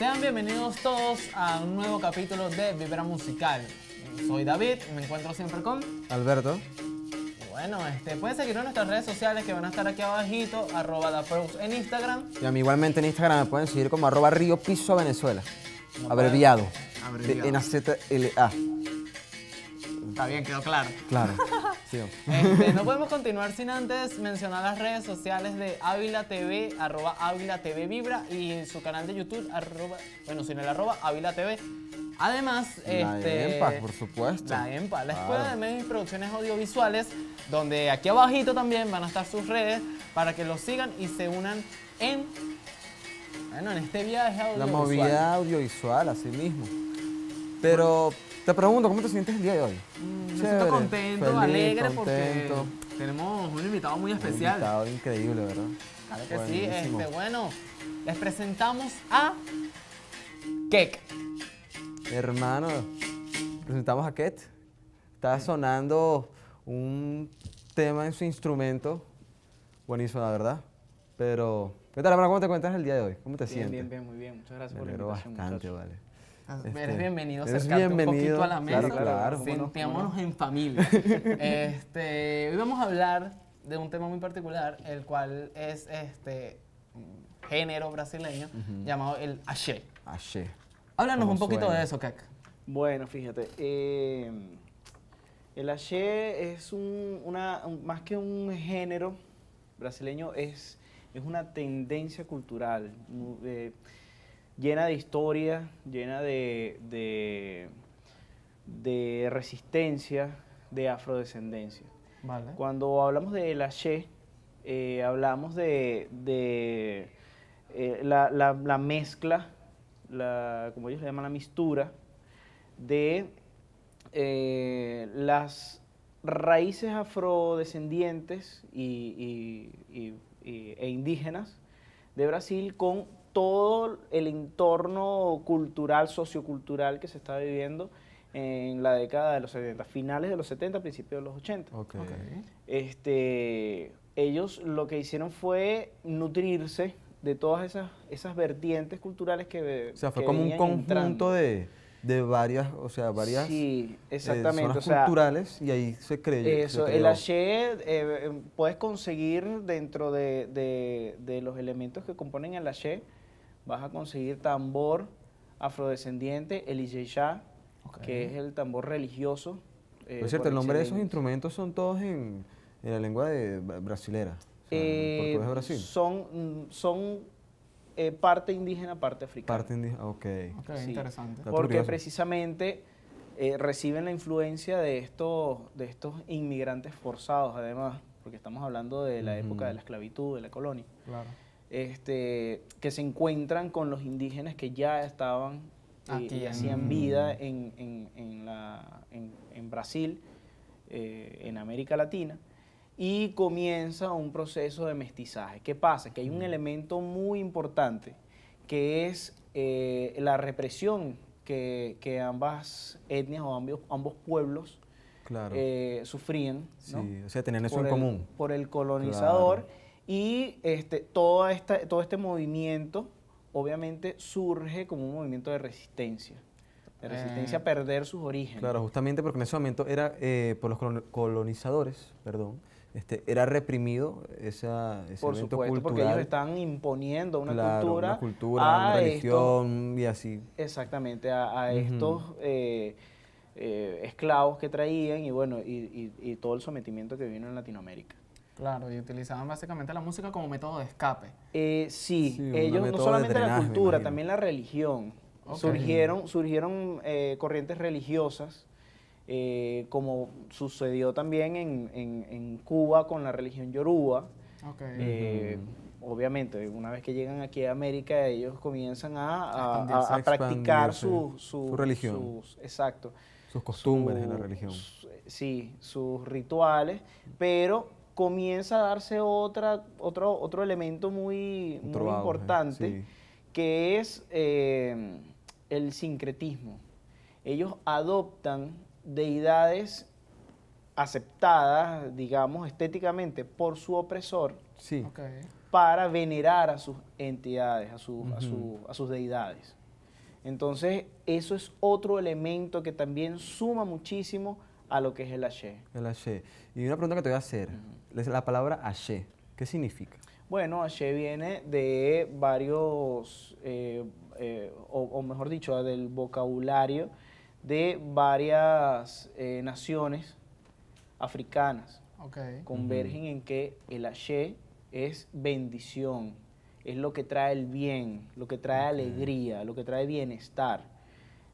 Sean bienvenidos todos a un nuevo capítulo de Vibra Musical. Soy David y me encuentro siempre con Alberto. Bueno, pueden seguirnos en nuestras redes sociales que van a estar aquí abajito, @dapros en Instagram. Y a mí igualmente en Instagram me pueden seguir como @Río Piso Venezuela. Abreviado. Abreviado. De NAZLA. Está bien, quedó claro. Claro. Sí. No podemos continuar sin antes mencionar las redes sociales de Ávila TV, @Ávila TV Vibra, y su canal de YouTube, sin el @Ávila TV. Además, La EMPA, por supuesto. La EMPA, la Claro. Escuela de Medios y Producciones Audiovisuales, donde aquí abajito también van a estar sus redes para que los sigan y se unan en este viaje La audiovisual. movida audiovisual, así mismo. Pero te pregunto, ¿cómo te sientes el día de hoy? Me Chévere, siento contento, feliz, alegre, contento. porque tenemos un invitado muy Un especial. invitado increíble, ¿verdad? Claro que Buenísimo. sí, bueno, les presentamos a Kek. Hermano, presentamos a Ket. Está sonando un tema en su instrumento. Buenísimo, la verdad. Pero, ¿qué tal, hermano? ¿Cómo te encuentras el día de hoy? ¿Cómo te sientes? Bien, muy bien. Muchas gracias Me por la alegro invitación, bastante, muchachos. vale. Eres bienvenido, eres acercarte bienvenido, un poquito a la mesa. claro, claro. Sentémonos en familia. Hoy vamos a hablar de un tema muy particular, el cual es género brasileño llamado el axé. Axé. Háblanos ¿Cómo un poquito suena? de eso, Kek. Bueno, fíjate, el axé es más que un género brasileño, es una tendencia cultural llena de historia, llena de resistencia, de afrodescendencia. Vale. Cuando hablamos del axé, hablamos de la mezcla, como ellos le llaman, la mistura de las raíces afrodescendientes e indígenas de Brasil con todo el entorno cultural, sociocultural que se está viviendo en la década de los 70, finales de los 70, principios de los 80. Ok. Ellos lo que hicieron fue nutrirse de todas esas vertientes culturales que O sea, fue que como un venían conjunto entrando. de varias, Sí, exactamente. zonas culturales, y ahí se creyó. Eso, el axé puedes conseguir dentro de los elementos que componen el axé, vas a conseguir tambor afrodescendiente, el ijexá, que es el tambor religioso. Por cierto, el nombre de esos excelencia. instrumentos son todos en la lengua brasilera. O sea, en portugués de Brasil. Son parte indígena, parte africana. Parte indígena. Ok. Ok, Sí. interesante. Está Porque curioso. precisamente reciben la influencia de estos inmigrantes forzados, además, porque estamos hablando de la época de la esclavitud, de la colonia, Claro. que se encuentran con los indígenas que ya estaban Aquí y hacían vida en Brasil, en América Latina, y comienza un proceso de mestizaje. ¿Qué pasa? Que hay un elemento muy importante, que es la represión que ambas etnias o ambos pueblos Claro. sufrían, ¿no? Sí, o sea, tener eso por en el- común. por el colonizador. Claro. Y todo este movimiento obviamente surge como un movimiento de resistencia a perder sus orígenes. Claro, justamente porque en ese momento era, por los colonizadores, perdón, era reprimido ese Por evento supuesto, cultural. porque ellos están imponiendo una Claro, cultura, una cultura, una a religión y así. exactamente, a Ujú. estos esclavos que traían y bueno, y todo el sometimiento que vino en Latinoamérica. Claro, y utilizaban básicamente la música como método de escape. Sí, Sí, un ellos no método de solamente la drenaje, me cultura, imagino. también la religión. Ok. Surgieron corrientes religiosas, como sucedió también en Cuba con la religión yoruba. Ok. Obviamente, una vez que llegan aquí a América, ellos comienzan Expandirse, a practicar expandirse, su religión. exacto. Sus costumbres en la religión. Sí, sus rituales, pero comienza a darse otro elemento muy Otro auge, importante, sí. que es el sincretismo. Ellos adoptan deidades aceptadas, digamos, estéticamente por su opresor, Sí. Ok. para venerar a sus entidades, a sus deidades. Entonces, eso es otro elemento que también suma muchísimo a lo que es el axé. El axé. Y una pregunta que te voy a hacer. La palabra axé, ¿qué significa? Bueno, axé viene de varios, o mejor dicho, del vocabulario de varias naciones africanas. Ok. Convergen en que el axé es bendición, es lo que trae el bien, lo que trae alegría, lo que trae bienestar.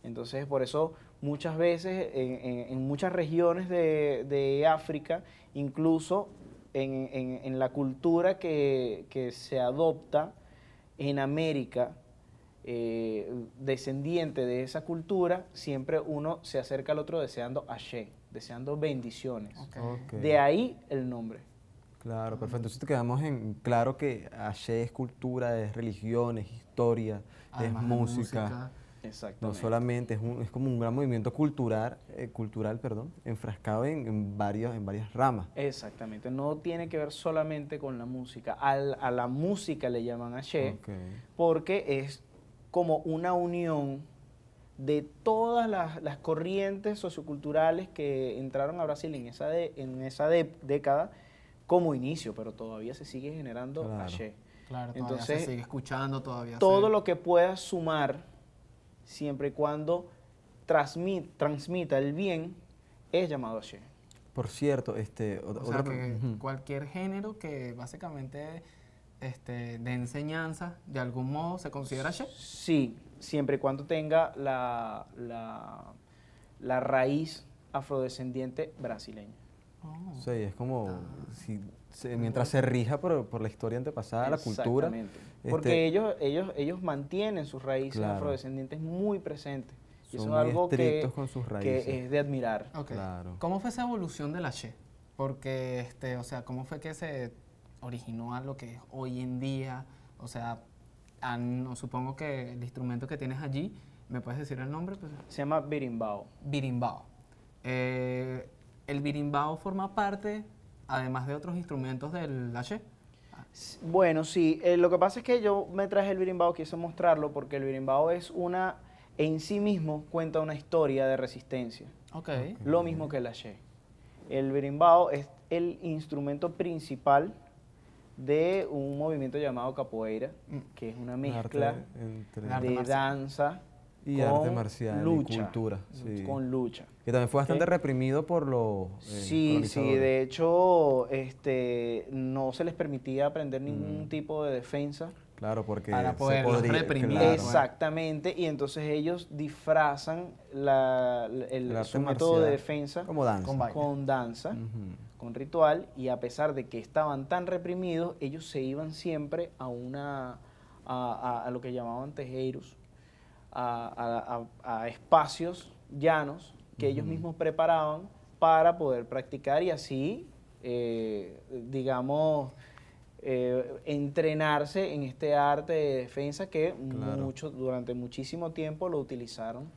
Entonces, por eso muchas veces en muchas regiones de África, incluso en la cultura que se adopta en América, descendiente de esa cultura, siempre uno se acerca al otro deseando axé, deseando bendiciones. Ok. Ok. De ahí el nombre. Claro, perfecto. Entonces te quedamos en claro que axé es cultura, es religión, es historia, Además es de música. No Exactamente. solamente, es como un gran movimiento cultural, enfrascado en varias ramas. Exactamente. No tiene que ver solamente con la música. A la música le llaman axé Ok. porque es como una unión de todas las corrientes socioculturales que entraron a Brasil en esa década como inicio, pero todavía se sigue generando Claro. axé. Claro, todavía Entonces, se sigue escuchando, todavía todo se... lo que pueda sumar, siempre y cuando transmita el bien, es llamado axé. Por cierto, O sea, que cualquier género que básicamente de enseñanza, de algún modo, se considera axé. Sí, siempre y cuando tenga la raíz afrodescendiente brasileña. Oh. sí, es como mientras se rija por la historia antepasada, la cultura. Exactamente. este, Porque ellos mantienen sus raíces Claro. afrodescendientes muy presentes. Y Son eso es muy algo estrictos con sus raíces. que es de admirar. Ok. Claro. ¿Cómo fue esa evolución del axé? Porque, o sea, ¿cómo fue que se originó a lo que es hoy en día? O sea, no, supongo que el instrumento que tienes allí, ¿me puedes decir el nombre? Pues, Se llama berimbau. birimbao. ¿El birimbao forma parte, además de otros instrumentos del axé? Bueno, sí. Lo que pasa es que yo me traje el berimbau, quise mostrarlo porque el berimbau en sí mismo cuenta una historia de resistencia. Ok. Lo mismo que el axé. El berimbau es el instrumento principal de un movimiento llamado capoeira, que es una Un arte mezcla entre arte de marcial. danza y con arte marcial lucha, y cultura. Sí. con lucha. Que también fue bastante Ok. reprimido por los Sí, colonizadores. de hecho, no se les permitía aprender ningún tipo de defensa. Claro, porque Para poderlos reprimir. claro. Exactamente, y entonces ellos disfrazan El su arte método de marcial defensa como danza. Con baile. con danza, Ujú. con ritual, y a pesar de que estaban tan reprimidos, ellos se iban siempre a lo que llamaban tejeiros, a espacios llanos que ellos mismos preparaban para poder practicar y así, digamos, entrenarse en este arte de defensa que Claro. durante muchísimo tiempo lo utilizaron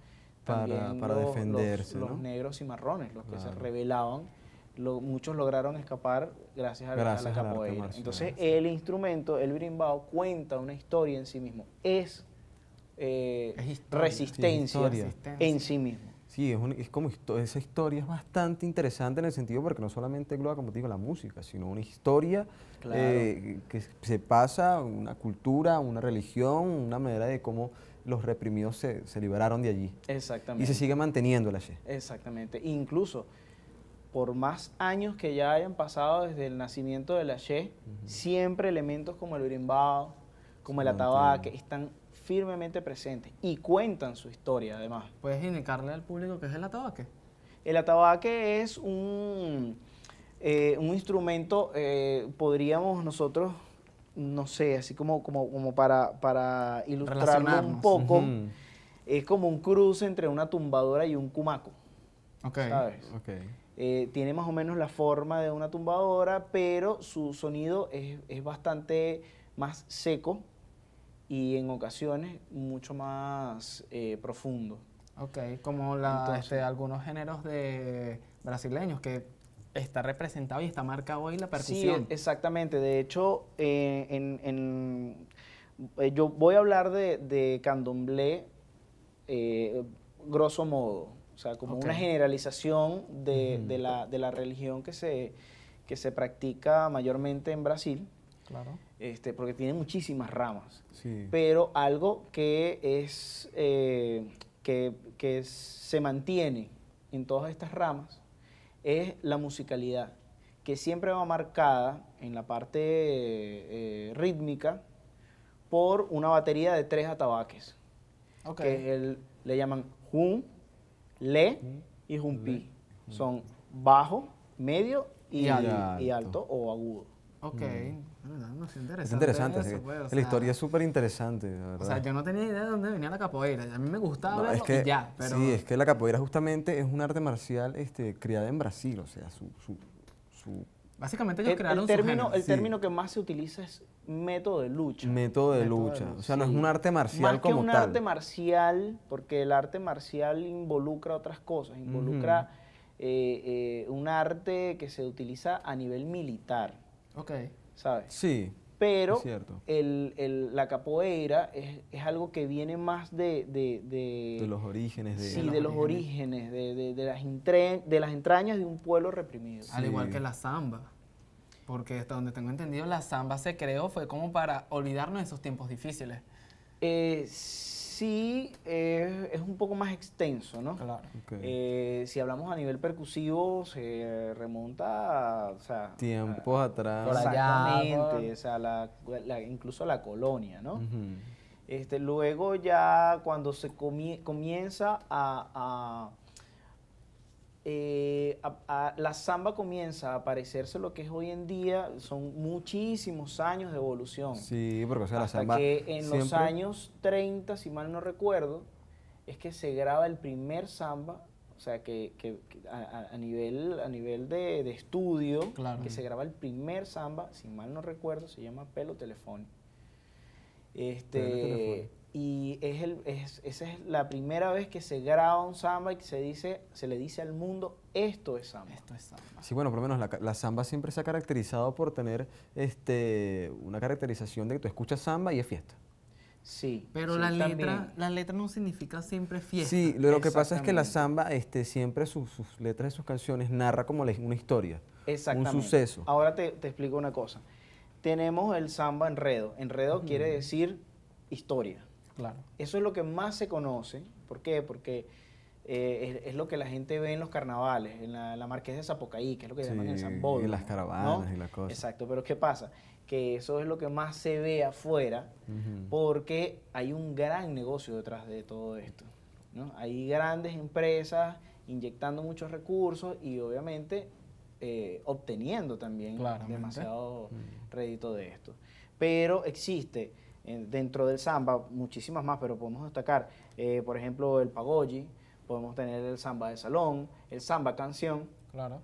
Para también defenderse, los ¿no? negros y marrones, los que se Claro. rebelaban. Muchos lograron escapar gracias a Gracias la al arte capoeira. marcial, Entonces, sí. el instrumento, el berimbau, cuenta una historia en sí mismo. Es historia. resistencia Sí, es historia. en sí mismo. Sí, es como esa historia es bastante interesante en el sentido porque no solamente engloba, como te digo, la música, sino una historia Claro. que se pasa, una cultura, una religión, una manera de cómo los reprimidos se liberaron de allí. Exactamente. Y se sigue manteniendo la She. Exactamente. Incluso, por más años que ya hayan pasado desde el nacimiento de la She, siempre elementos como el berimbau, como el Se atabaque, mantienen. están firmemente presentes y cuentan su historia además. ¿Puedes indicarle al público qué es el atabaque? El atabaque es un instrumento, podríamos nosotros, no sé, así como para ilustrarlo un Relacionarnos. poco, Ujú. es como un cruce entre una tumbadora y un cumaco, Ok. ¿sabes? Ok. Tiene más o menos la forma de una tumbadora, pero su sonido es bastante más seco y en ocasiones mucho más profundo. Ok, como Entonces- algunos géneros de brasileños que está representado y está marcado ahí la Sí, percusión. exactamente. De hecho, yo voy a hablar de candomblé grosso modo, o sea, como Ok. una generalización de la religión que se practica mayormente en Brasil, Claro. porque tiene muchísimas ramas. Sí. Pero algo que es que se mantiene en todas estas ramas es la musicalidad, que siempre va marcada en la parte rítmica por una batería de 3 atabaques, Ok. que le llaman hum, le y humpi. Son bajo, medio Y y alto. alto o agudo. Ok. No sé, interesante. Es interesante, eso, sí. pues, o La sea, historia es súper interesante, la verdad. O sea, yo no tenía idea de dónde venía la capoeira. A mí me gustaba No, verlo y ya, pero... Sí, es que la capoeira justamente es un arte marcial criada en Brasil, o sea, su Básicamente ellos El crearon término, su género. el término que más se utiliza es método de lucha. método de Método de lucha. lucha, O sea, no es Sí. un arte marcial Más que como un tal. arte marcial, porque el arte marcial involucra otras cosas, involucra un arte que se utiliza a nivel militar, Ok. ¿sabes? Sí, Pero es cierto. la capoeira es algo que viene más De los orígenes de... sí, los de los orígenes, de las entrañas de un pueblo reprimido. Al igual Sí. que la samba. Porque hasta donde tengo entendido, la samba se creó fue como para olvidarnos de esos tiempos difíciles. Sí, es un poco más extenso, ¿no? Claro. Ok. Si hablamos a nivel percusivo, se remonta o sea, Tiempos atrás. Por allá, exactamente, por- o sea, incluso la colonia, ¿no? Ujú. Luego ya cuando se comienza la samba comienza a parecerse lo que es hoy en día, son muchísimos años de evolución. Sí, porque o sea, la Hasta samba que en los siempre- años 30, si mal no recuerdo, es que se graba el primer samba, o sea, a nivel de estudio, Claro. que se graba el primer samba, si mal no recuerdo, se llama Pelo Telefónico. Telefónico. Y esa es la primera vez que se graba un samba y que se le dice al mundo, esto es samba. Esto es samba. Sí, bueno, por lo menos la samba siempre se ha caracterizado por tener una caracterización de que tú escuchas samba y es fiesta. Sí. Pero sí, también. la letra no significa siempre fiesta. Sí, lo que pasa es que la Exactamente. samba siempre sus letras de sus canciones narra como una historia, Exactamente. un suceso. Ahora te explico una cosa. Tenemos el samba enredo. Enredo quiere decir historia. Claro. Eso es lo que más se conoce. ¿Por qué? Porque es lo que la gente ve en los carnavales, en la Marqués de Zapocaí, que es lo que llaman el Sí, Zambódromo, y las caravanas y las cosas. Exacto, pero ¿qué pasa? Que eso es lo que más se ve afuera Ujú. porque hay un gran negocio detrás de todo esto, ¿no? Hay grandes empresas inyectando muchos recursos y obviamente obteniendo también Claramente. demasiado rédito de esto. Pero existe dentro del samba muchísimas más, pero podemos destacar, por ejemplo, el pagode, podemos tener el samba de salón, el samba canción. Claro.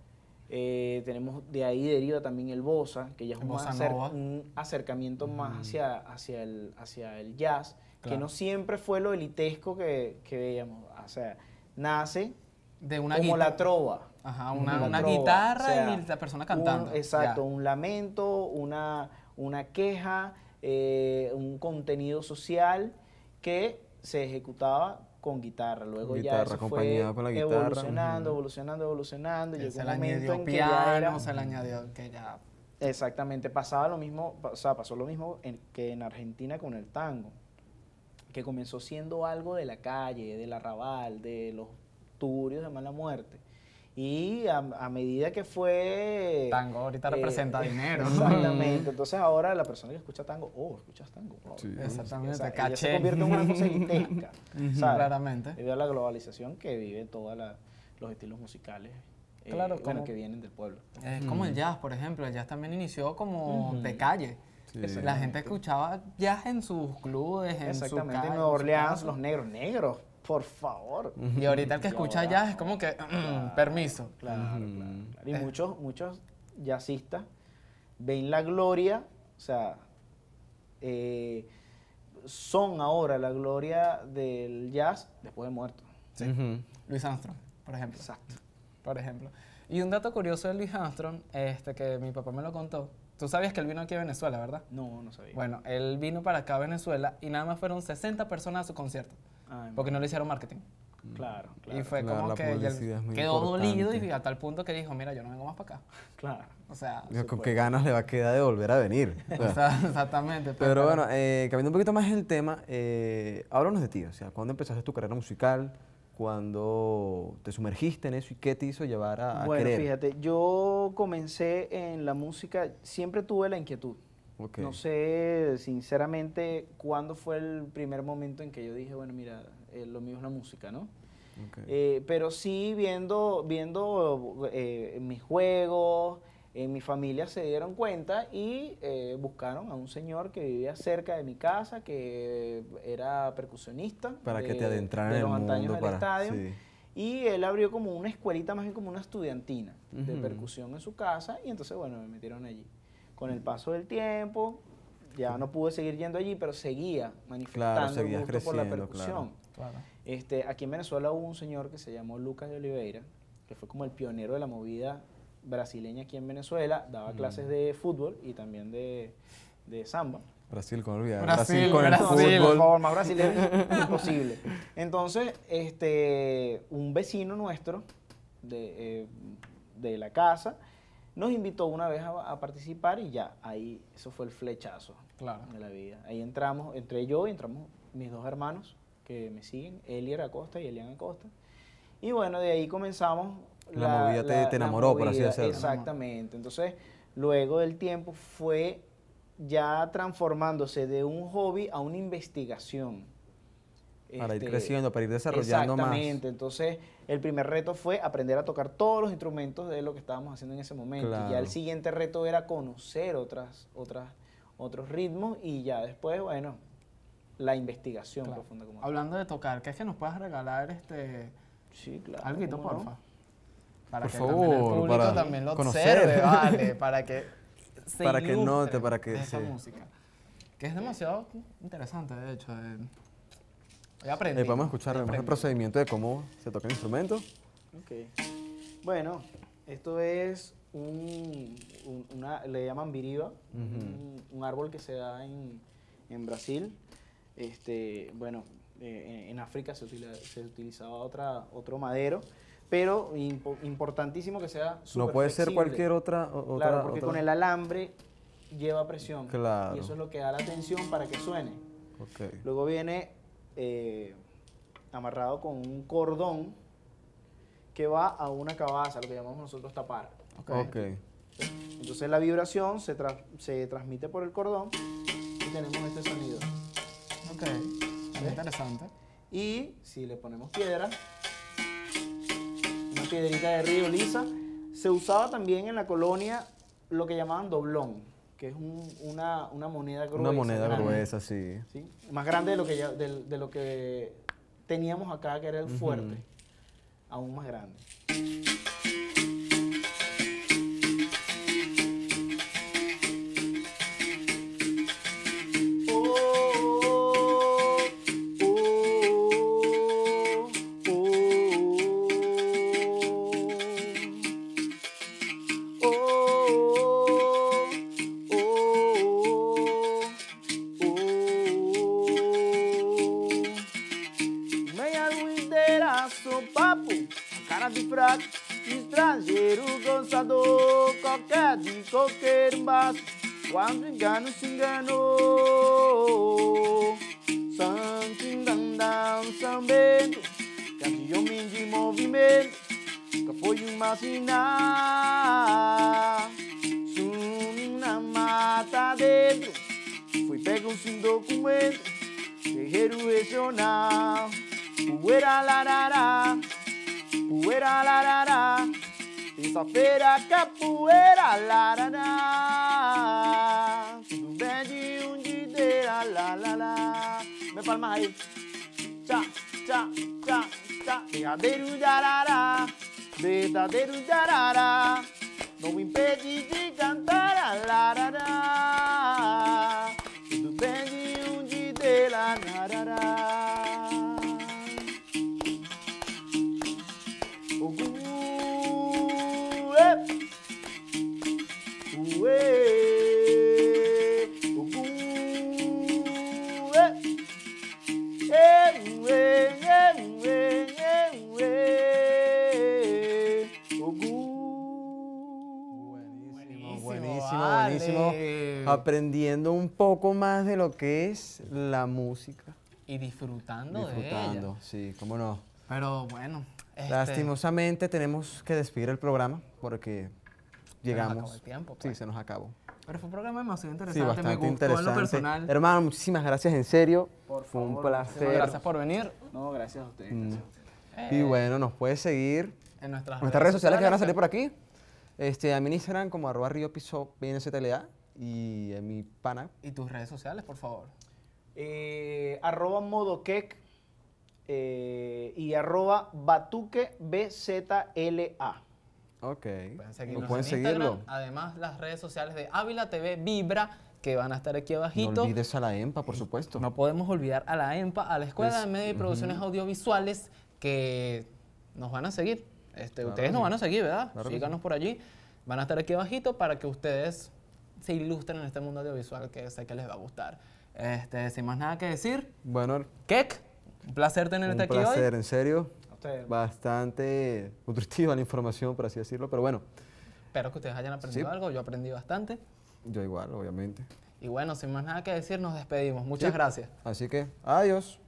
Tenemos de ahí deriva también el bossa, que ya es El un, bossa acer- nova. un acercamiento más hacia el jazz, que Claro. no siempre fue lo elitesco que veíamos. O sea, nace De una como la guitarra. trova. Ajá, Como una la trova, guitarra o sea, y la persona cantando. exacto, Ya. un lamento, una queja, un contenido social que se ejecutaba con guitarra. Luego Con ya guitarra, eso fue acompañado con la guitarra. evolucionando, Ujú. evolucionando. Que Llegó se un le momento añadió en que ya era... piano, se le añadió que ya... Exactamente, pasaba lo mismo, o sea, pasó lo mismo que en Argentina con el tango, que comenzó siendo algo de la calle, del arrabal, de los tugurios de mala muerte. Y a medida que fue... Tango ahorita representa dinero. Exactamente. Entonces ahora la persona que escucha tango, escuchas tango. Wow. Sí. Exactamente, O sea, ya caché. se convierte en una cosa elitesca, ¿sabes? Claramente. Debido a la globalización que vive todos los estilos musicales Claro, bueno, como- que vienen del pueblo. Es como el jazz, por ejemplo. El jazz también inició como Ujú. de calle. Sí. La gente escuchaba jazz en sus clubes, en su Exactamente, calle, en en Nueva su Orleans, casa. los negros, por favor. Y ahorita el que Y escucha ahora- jazz es como que, permiso. Claro, Ujú. claro. Y muchos jazzistas ven la gloria, o sea, son ahora la gloria del jazz después de muerto. Sí. Ujú. Louis Armstrong, por ejemplo. Exacto. Por ejemplo. Y un dato curioso de Louis Armstrong, que mi papá me lo contó. Tú sabías que él vino aquí a Venezuela, ¿verdad? No sabía. Bueno, él vino para acá a Venezuela y nada más fueron 60 personas a su concierto. Ay, porque no le hicieron marketing. Claro, Y claro, fue Claro, como la que ya publicidad es muy quedó dolido importante. y a tal punto que dijo, mira, yo no vengo más para acá. claro. O sea, Digo, ¿con puede. qué ganas le va a quedar de volver a venir? O sea, o sea, exactamente. pues, pero bueno, cambiando un poquito más el tema, háblanos de ti. O sea, ¿cuándo empezaste tu carrera musical? ¿Cuándo te sumergiste en eso y qué te hizo llevar a Bueno, querer? fíjate, yo comencé en la música, siempre tuve la inquietud. Ok. No sé, sinceramente, cuándo fue el primer momento en que yo dije, bueno, mira, lo mío es la música, ¿no? Ok. Pero sí viendo mis juegos, en mi familia se dieron cuenta y buscaron a un señor que vivía cerca de mi casa, que era percusionista. Para que te de- adentraran de en el los antaños mundo. del estadio. Sí. Y él abrió como una escuelita, más bien como una estudiantina de Ujú. percusión en su casa, y entonces, bueno, me metieron allí. Con el paso del tiempo, ya no pude seguir yendo allí, pero seguía manifestando el seguías gusto por la creciendo, percusión. claro. Aquí en Venezuela hubo un señor que se llamó Lucas de Oliveira, que fue como el pionero de la movida brasileña aquí en Venezuela, daba clases de fútbol y también de samba. Brasil, ¿cómo olvidar? Brasil, con el Brasil. Por fútbol. favor, más brasileño imposible. Entonces, un vecino nuestro de la casa nos invitó una vez a participar y ya, ahí, eso fue el flechazo Claro. de la vida. Ahí entré yo y entramos mis dos hermanos que me siguen, Elier Acosta y Elian Acosta. Y bueno, de ahí comenzamos. La movida te enamoró, por así decirlo. Exactamente. Entonces, luego del tiempo fue ya transformándose de un hobby a una investigación. Para ir creciendo, para ir desarrollando más. Exactamente. Entonces, el primer reto fue aprender a tocar todos los instrumentos de lo que estábamos haciendo en ese momento. Claro. Y ya el siguiente reto era conocer otros ritmos y ya después, bueno, la investigación Claro. profunda como tal. Hablando de tocar, ¿qué es que nos puedes regalar Sí, claro. alguito, ¿cómo no? porfa? Para Por que favor, también el público para también lo conocer. observe, vale, para que se Para que ilustre note, para que- de esa sí. música. Que es demasiado interesante, de hecho. He aprendido. Podemos escuchar he además el aprendido. procedimiento de cómo se toca el instrumento. Ok. Bueno, esto es le llaman biriba, un árbol que se da en Brasil. Bueno, en África se utilizaba otro madero, pero importantísimo que sea No súper puede ser flexible. cualquier otra. Claro, porque con el alambre lleva presión. Claro. Y eso es lo que da la tensión para que suene. Ok. Luego viene amarrado con un cordón que va a una cabaza, lo que llamamos nosotros tapar. Ok. Entonces la vibración se transmite por el cordón y tenemos este sonido. Ok, es interesante. Y si le ponemos piedra, una piedrita de río lisa, se usaba también en la colonia lo que llamaban doblón, que es una moneda gruesa. Una moneda grande, gruesa, sí. ¿sí? Más grande de lo que teníamos acá, que era el fuerte. Aún más grande. Meia luideiraço, papo, cara de fraco, estrangeiro, gozador, qualquer de qualquer embaixo, quando engano se enganou. Santindandão, sambendo, cante de homem de movimento, nunca foi imaginar. Sumiu na mata dentro, fui pego sem documento, guerreiro regional. Poeira larará, poeira larará, terça-feira capoeira larará. Tudo bem de um dideira, lá, lá, lá. Me palma aí. Tchá, tchá, tchá, tchá. Verdadeiro darará, verdadeiro darará. Não me impede de cantar, larará. Tudo bem de um dideira, larará. Ué, vale. Aprendiendo un poco más de lo que es la música. Y disfrutando de Disfrutando, ella. sí, cómo no. Pero bueno, Lastimosamente tenemos que despedir el programa porque llegamos. acabó el tiempo, Sí, pues. se nos acabó. Pero fue un programa demasiado Sí, interesante, bastante me gustó interesante. en lo personal. Hermano, muchísimas gracias, en serio. Por Fue un favor, placer. Gracias por venir. No, gracias a ustedes. Mm. Gracias a ustedes. Y bueno, nos puedes seguir En nuestras redes sociales que van a salir por aquí. A mi Instagram como @riopiso_bnctla y en mi pana. Y tus redes sociales, por favor. @modoquec y @batuquebzla. Ok. Pueden seguirnos pueden en seguirlo. Instagram. Además, las redes sociales de Ávila TV Vibra, que van a estar aquí No abajito. olvides a la EMPA, por supuesto. No podemos olvidar a la EMPA, a la Escuela Es- de Medio y Producciones Audiovisuales, que nos van a seguir. Claro Ustedes que nos sí. van a seguir, ¿verdad? Claro que Síganos por allí. Van a estar aquí abajito para que ustedes se ilustren en este mundo audiovisual que sé que les va a gustar. Sin más nada que decir, Bueno, Kek, un placer tenerte un aquí placer, hoy. en serio. A ustedes. Bastante nutritiva la información, por así decirlo. Pero bueno, Espero que ustedes hayan aprendido Sí. algo. Yo aprendí bastante. yo igual, obviamente. Y bueno, sin más nada que decir, nos despedimos. Muchas Sí. gracias. Así que, adiós.